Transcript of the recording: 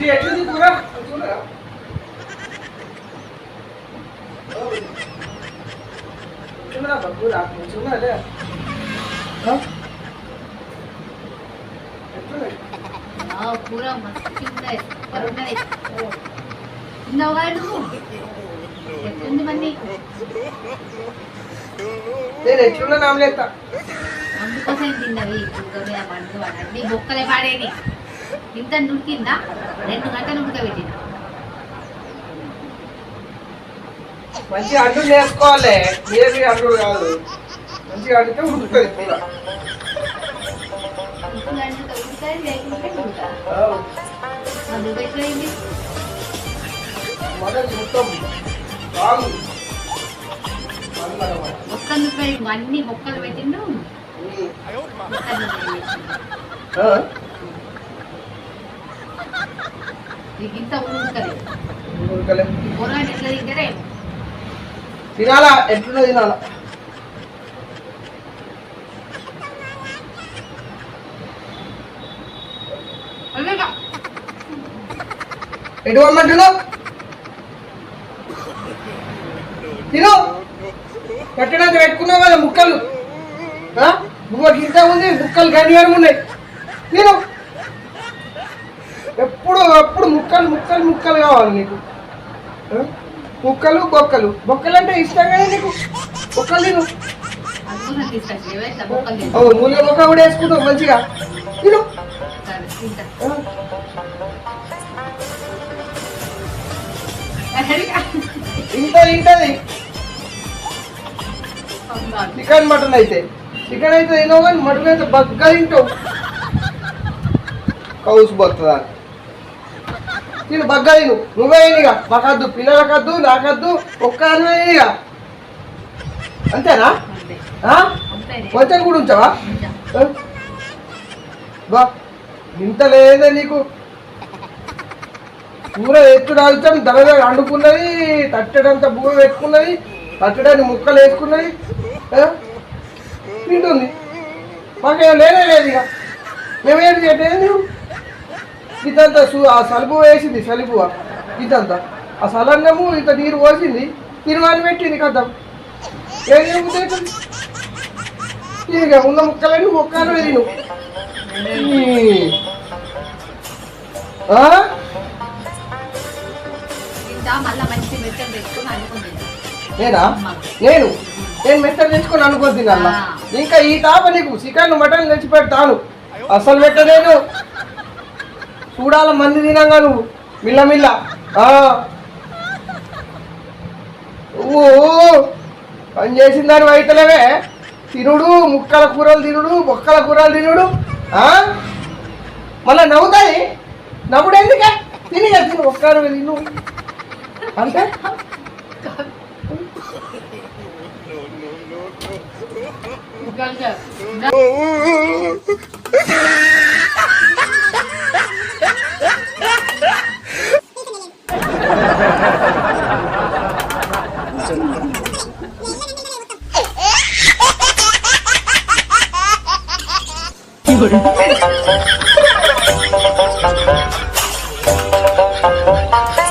ఇది ఎట్లుంది కూర చూడరా చూడరా కూర చూడలే కూర మస్తు ఉన్నాయి ఉన్నాయి తిన్నావుగా నువ్వు ఎట్లుంది మరి నేను ఎట్లున్నా నామలేస్తా అందుకోసం తిన్నవి పండు అన్నీ బొక్కలే పాడేది ఇంత నుడికిందా 2 గంటలు ఉడకబెట్టిన మంచిగా అంటు నేర్చుకోవాలి ఏది అంటు కాదు మంచిగా అంటితే ఉడుకుతుంది కూర అన్ని మొక్కలు పెట్టిండు ఇంత ఉడకలేదు ఎట్లా తింటారే తినాలా ఎట్లున్నా తినాలా ఎటు వమ్మంటున్నావు తిను పెట్టడానికి పెట్టుకున్నావు కదా ముక్కలు బువ్వకి ఇంత ఉంది ముక్కలు గనియారం ఉన్నాయి తిను ఎప్పుడు ముక్కలు ముక్కలు ముక్కలు కావాలి నీకు ముక్కలు బొక్కలు బొక్కలు అంటే ఇష్టం కదా నీకు బొక్కలు తిను మూల బొక్క కూడా వేసుకుంటావు మంచిగా తిను ఇంత తింటది చికెన్ మటన్ అయితే చికెన్ అయితే తినవు కానీ మటన్ అయితే బగ్గా తింటావు కౌసు పోతుందా తిను బగ్గా తిను నువ్వే ఇక మాకద్దు పిల్లలకద్దు నాకద్దు ఒక్క ఇక అంతేనా కొంచెం కూడా ఉంచావా బా ఇంత లేదా నీకు కూర ఎత్తుడు ఆల్చాం దడగా అండుకున్నది తట్టడంత బువ్వ పెట్టుకున్నది తట్టడానికి ముక్కలు వేసుకున్నది తింటుంది మాకేం లేనే లేదు ఇక మేమేం చేయలేదు నువ్వు ఇదంతా ఆ సలుపు వేసింది సలుపు ఇదంతా ఆ సలన్నము ఇంత నీరు పోసింది తిరువాని పెట్టింది కద్దాం ఏమవుతుంది ఇక ఉన్న ముక్కలని ముక్కలు తిను నేనా నేను మెత్తలు తెచ్చుకొని అనుకోద్ది అలా ఇంకా ఈ తాప నీకు చికెన్ మటన్ తెచ్చి పెడతాను అసలు పెట్టలేను చూడాల మంది తినంగా నువ్వు మిల్లమిల్ల పని చేసిన దాని అయితలేవే తినుడు ముక్కల కూరలు తినుడు బొక్కల కూరలు తినుడు మళ్ళా నవ్వుతాయి నవ్వుడు ఎందుకే తిని తిను ఒక్కరు తిను అంతే What?